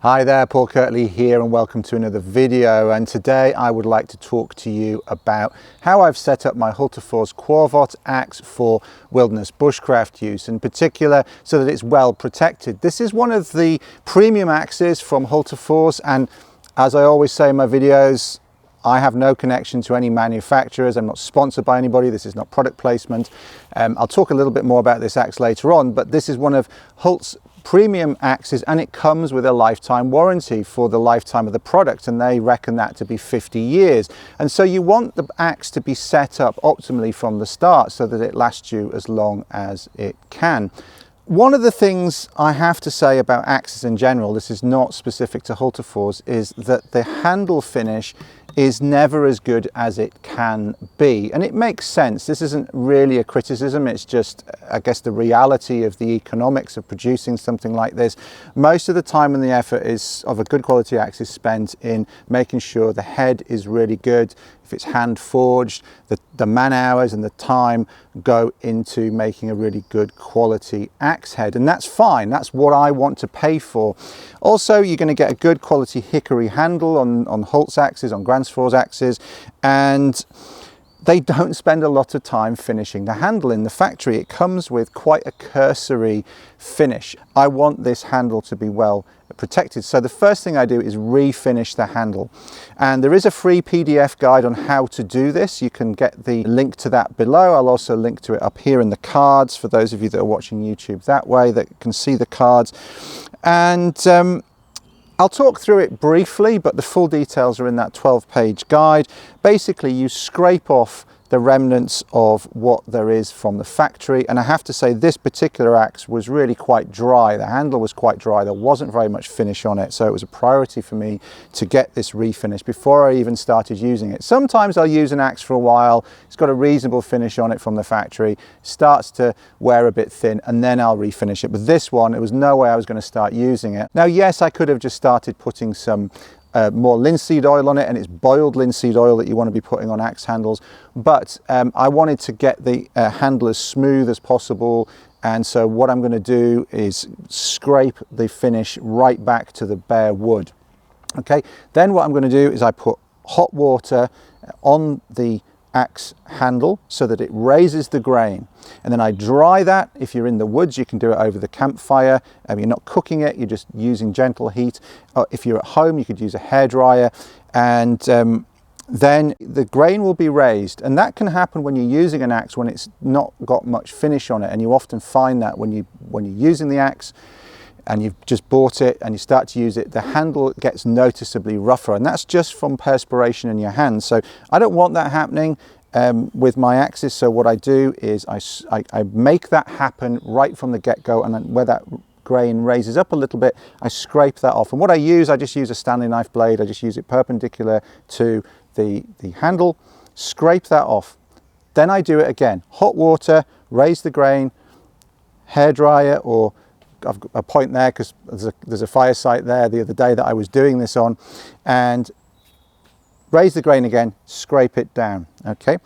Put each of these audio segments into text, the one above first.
Hi there, Paul Kirtley here, and welcome to another video. And today I would like to talk to you about how I've set up my Hultafors Qvarfot axe for wilderness bushcraft use, in particular so that it's well protected. This is one of the premium axes from Hultafors, and as I always say in my videos, I have no connection to any manufacturers. I'm not sponsored by anybody. This is not product placement. I'll talk a little bit more about this axe later on, but this is one of Hult's premium axes, and it comes with a lifetime warranty for the lifetime of the product, and they reckon that to be 50 years. And so you want the axe to be set up optimally from the start so that it lasts you as long as it can. One of the things I have to say about axes in general, this is not specific to Hultafors, is that the handle finish is never as good as it can be. And it makes sense. This isn't really a criticism. It's just, I guess, the reality of the economics of producing something like this. Most of the time and the effort is of a good quality axe is spent in making sure the head is really good. If it's hand forged, the man hours and the time go into making a really good quality axe head, and that's fine. That's what I want to pay for. Also, you're going to get a good quality hickory handle on Hult's axes, on Qvarfot's axes, and they don't spend a lot of time finishing the handle in the factory. It comes with quite a cursory finish. I want this handle to be well protected. So the first thing I do is refinish the handle. And there is a free PDF guide on how to do this. You can get the link to that below. I'll also link to it up here in the cards for those of you that are watching YouTube that way that can see the cards. And I'll talk through it briefly, but the full details are in that 12-page guide. Basically, you scrape off the remnants of what there is from the factory, and I have to say this particular axe was really quite dry. The handle was quite dry. There wasn't very much finish on it, so it was a priority for me to get this refinished before I even started using it. Sometimes I'll use an axe for a while, it's got a reasonable finish on it from the factory, starts to wear a bit thin, and then I'll refinish it. But this one, there was no way I was going to start using it. Now, yes, I could have just started putting some more linseed oil on it, and it's boiled linseed oil that you want to be putting on axe handles, but I wanted to get the handle as smooth as possible, and so what I'm going to do is scrape the finish right back to the bare wood. Okay, then what I'm going to do is I put hot water on the axe handle so that it raises the grain, and then I dry that. If you're in the woods, you can do it over the campfire. You're not cooking it, you're just using gentle heat. If you're at home, you could use a hairdryer, and then the grain will be raised. And that can happen when you're using an axe when it's not got much finish on it, and you often find that when you're using the axe and you've just bought it and you start to use it, the handle gets noticeably rougher, and that's just from perspiration in your hands. So I don't want that happening with my axes. So what I do is I make that happen right from the get-go, and then where that grain raises up a little bit, I scrape that off. And what I just use a Stanley knife blade. I just use it perpendicular to the handle, scrape that off. Then I do it again, hot water, raise the grain, hairdryer, or I've got a point there because there's a fire site there the other day that I was doing this on, and raise the grain again, scrape it down. Okay,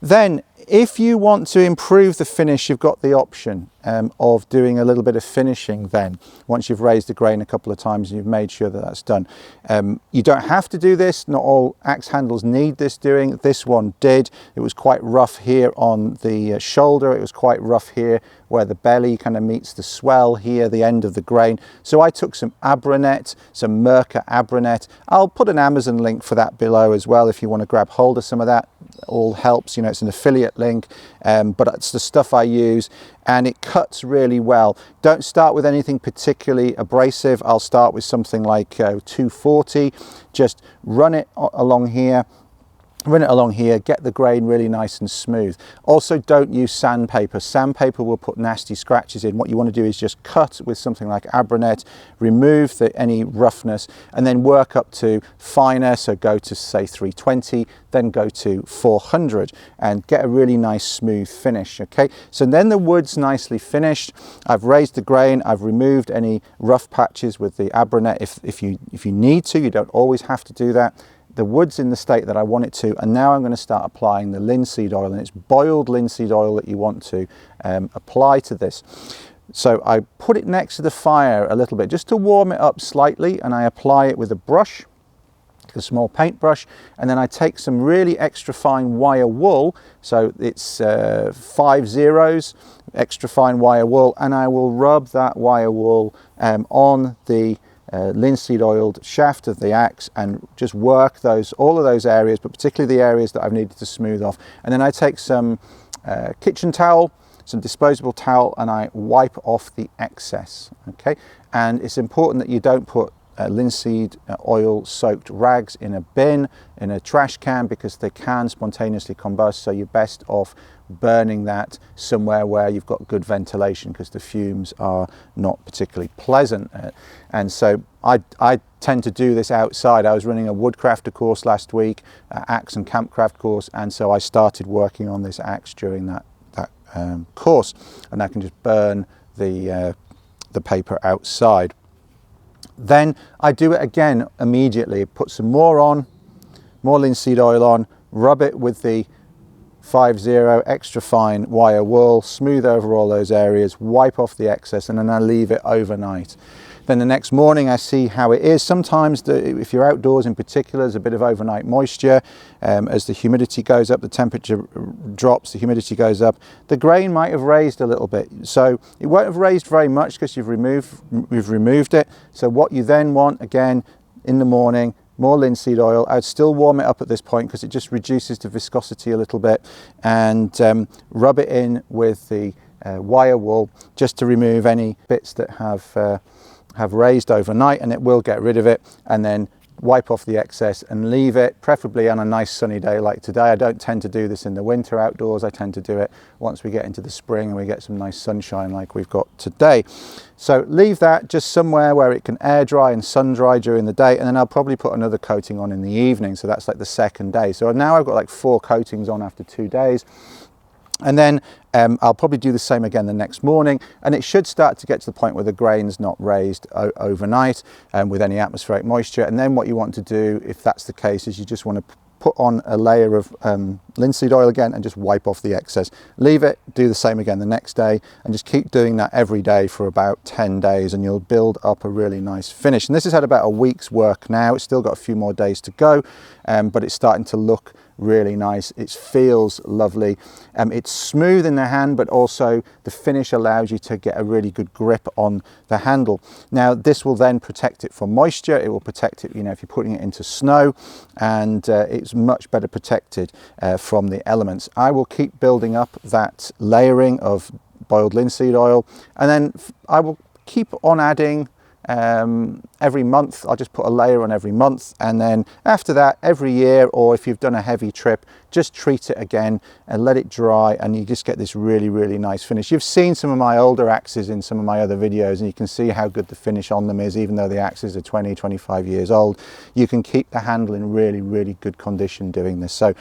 then if you want to improve the finish, you've got the option of doing a little bit of finishing. Then once you've raised the grain a couple of times and you've made sure that that's done, you don't have to do this. Not all axe handles need this doing. This one did. It was quite rough here on the shoulder. It was quite rough here where the belly kind of meets the swell here, the end of the grain. So I took some Abranet, some Merca Abranet. I'll put an Amazon link for that below as well if you want to grab hold of some of that. All helps, you know, it's an affiliate link, but it's the stuff I use, and it cuts really well. Don't start with anything particularly abrasive. I'll start with something like 240. Just run it along here, get the grain really nice and smooth. Also, don't use sandpaper. Sandpaper will put nasty scratches in. What you want to do is just cut with something like Abranet, remove any roughness, and then work up to finer. So go to say 320, then go to 400 and get a really nice smooth finish. Okay, so then the wood's nicely finished. I've raised the grain, I've removed any rough patches with the Abranet if you need to. You don't always have to do that. The wood's in the state that I want it to, and now I'm going to start applying the linseed oil, and it's boiled linseed oil that you want to apply to this. So I put it next to the fire a little bit just to warm it up slightly, and I apply it with a brush, a small paintbrush, and then I take some really extra fine wire wool, so it's 5 zeros extra fine wire wool, and I will rub that wire wool on the linseed oiled shaft of the axe and just work all of those areas, but particularly the areas that I've needed to smooth off. And then I take some kitchen towel, some disposable towel, and I wipe off the excess. Okay, and it's important that you don't put linseed oil soaked rags in a bin, in a trash can, because they can spontaneously combust, so you're best off burning that somewhere where you've got good ventilation, because the fumes are not particularly pleasant. And so I tend to do this outside. I was running a Woodcrafter course last week, axe and Campcraft course, and so I started working on this axe during that course, and I can just burn the paper outside. Then I do it again immediately, put some more on, more linseed oil on, rub it with the 5-0 extra fine wire wool, smooth over all those areas, wipe off the excess, and then I leave it overnight. Then the next morning I see how it is. Sometimes if you're outdoors in particular, there's a bit of overnight moisture. As the humidity goes up, the temperature drops, the humidity goes up, the grain might have raised a little bit. So it won't have raised very much because you've removed it. So what you then want, again, in the morning, more linseed oil. I'd still warm it up at this point because it just reduces the viscosity a little bit, and rub it in with the wire wool just to remove any bits that have raised overnight, and it will get rid of it. And then wipe off the excess and leave it, preferably on a nice sunny day like today. I don't tend to do this in the winter outdoors. I tend to do it once we get into the spring and we get some nice sunshine like we've got today. So leave that just somewhere where it can air dry and sun dry during the day, and then I'll probably put another coating on in the evening. So that's like the second day. So now I've got like 4 coatings on after 2 days. And then I'll probably do the same again the next morning, and it should start to get to the point where the grain's not raised overnight with any atmospheric moisture. And then what you want to do, if that's the case, is you just want to put on a layer of linseed oil again and just wipe off the excess. Leave it, do the same again the next day, and just keep doing that every day for about 10 days, and you'll build up a really nice finish. And this has had about a week's work now. It's still got a few more days to go, but it's starting to look really nice. It feels lovely. It's smooth in the hand, but also the finish allows you to get a really good grip on the handle. Now this will then protect it from moisture. It will protect it, if you're putting it into snow, and it's much better protected from the elements. I will keep building up that layering of boiled linseed oil, and then I will keep on adding every month. I'll just put a layer on every month, and then after that every year, or if you've done a heavy trip, just treat it again and let it dry, and you just get this really, really nice finish. You've seen some of my older axes in some of my other videos, and you can see how good the finish on them is. Even though the axes are 20-25 years old, you can keep the handle in really, really good condition doing this. So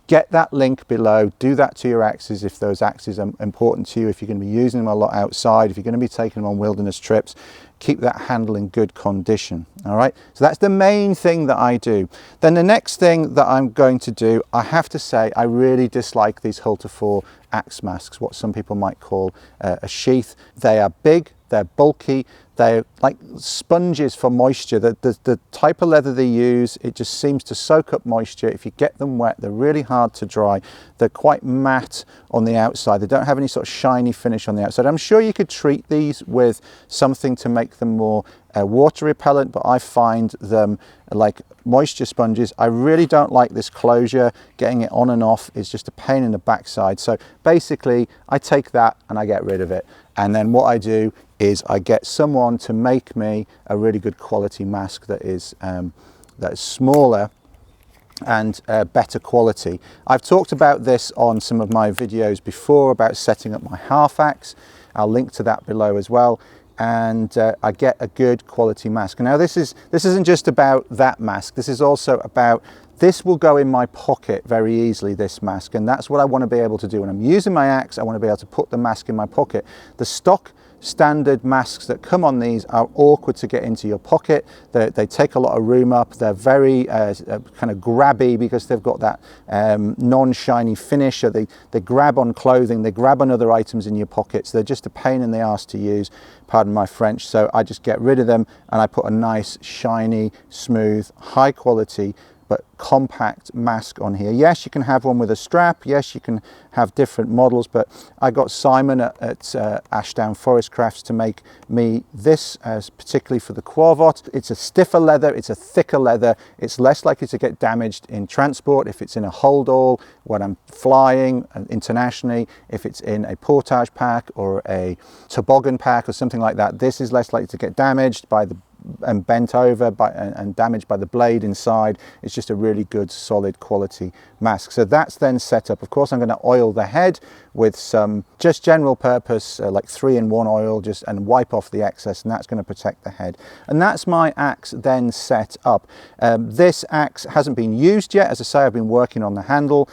get that link below, do that to your axes if those axes are important to you, if you're going to be using them a lot outside, if you're going to be taking them on wilderness trips. Keep that handle in good condition. All right, so that's the main thing that I do. Then the next thing that I'm going to do, I have to say, I really dislike these Hultafors axe masks, what some people might call a sheath. They are big, they're bulky, they're like sponges for moisture. The type of leather they use, it just seems to soak up moisture. If you get them wet, they're really hard to dry. They're quite matte on the outside. They don't have any sort of shiny finish on the outside. I'm sure you could treat these with something to make them more water repellent, but I find them like moisture sponges. I really don't like this closure. Getting it on and off is just a pain in the backside. So basically I take that and I get rid of it. And then what I do is I get someone to make me a really good quality mask that is smaller and better quality. I've talked about this on some of my videos before about setting up my half axe. I'll link to that below as well. And I get a good quality mask. Now this isn't just about that mask. This is also about, this will go in my pocket very easily, this mask, and that's what I want to be able to do when I'm using my axe. I want to be able to put the mask in my pocket. The stock standard masks that come on these are awkward to get into your pocket. They take a lot of room up. They're very kind of grabby because they've got that non-shiny finish. So they grab on clothing, they grab on other items in your pockets. They're just a pain in the arse to use, pardon my French. So I just get rid of them and I put a nice, shiny, smooth, high quality but compact mask on here. Yes, you can have one with a strap. Yes, you can have different models, but I got Simon at Ashdown Forest Crafts to make me this, particularly for the Qvarfot. It's a stiffer leather, it's a thicker leather, it's less likely to get damaged in transport if it's in a hold all when I'm flying internationally, if it's in a portage pack or a toboggan pack or something like that. This is less likely to get damaged by the and bent over and damaged by the blade inside. It's just a really good solid quality mask. So that's then set up. Of course, I'm going to oil the head with some just general purpose like 3-in-1 oil, just and wipe off the excess, and that's going to protect the head. And that's my axe then set up. This axe hasn't been used yet. As I say, I've been working on the handle.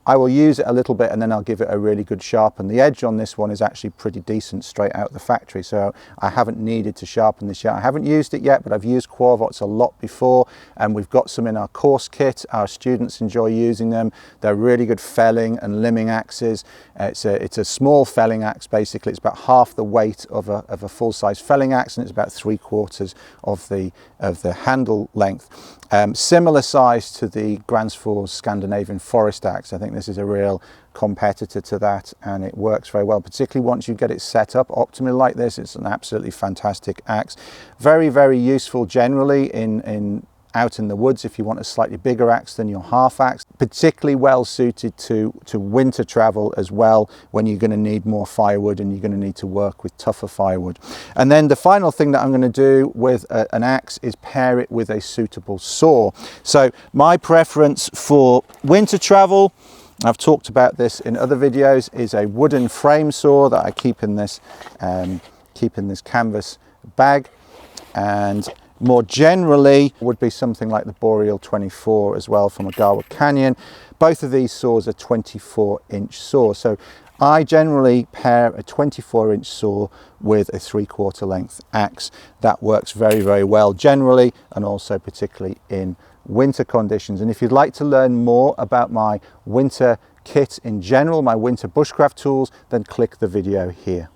I will use it a little bit and then I'll give it a really good sharpen. The edge on this one is actually pretty decent straight out of the factory, so I haven't needed to sharpen this yet. I haven't used it yet, but I've used Qvarfots a lot before, and we've got some in our course kit. Our students enjoy using them. They're really good felling and limbing axes. It's a small felling axe basically. It's about half the weight of a full-size felling axe, and it's about 3/4 of the handle length. Similar size to the Gransfors Scandinavian Forest Axe. I think this is a real competitor to that, and it works very well, particularly once you get it set up optimally like this. It's an absolutely fantastic axe. Very, very useful generally out in the woods if you want a slightly bigger axe than your half axe. Particularly well suited to winter travel as well, when you're going to need more firewood and you're going to need to work with tougher firewood. And then the final thing that I'm going to do with an axe is pair it with a suitable saw. So my preference for winter travel, I've talked about this in other videos, is a wooden frame saw that I keep in this canvas bag. And more generally would be something like the Boreal 24 as well from Agawa Canyon. Both of these saws are 24-inch saws. So I generally pair a 24-inch saw with a 3/4 length axe. That works very, very well generally, and also particularly in winter conditions. And if you'd like to learn more about my winter kit in general, my winter bushcraft tools, then click the video here.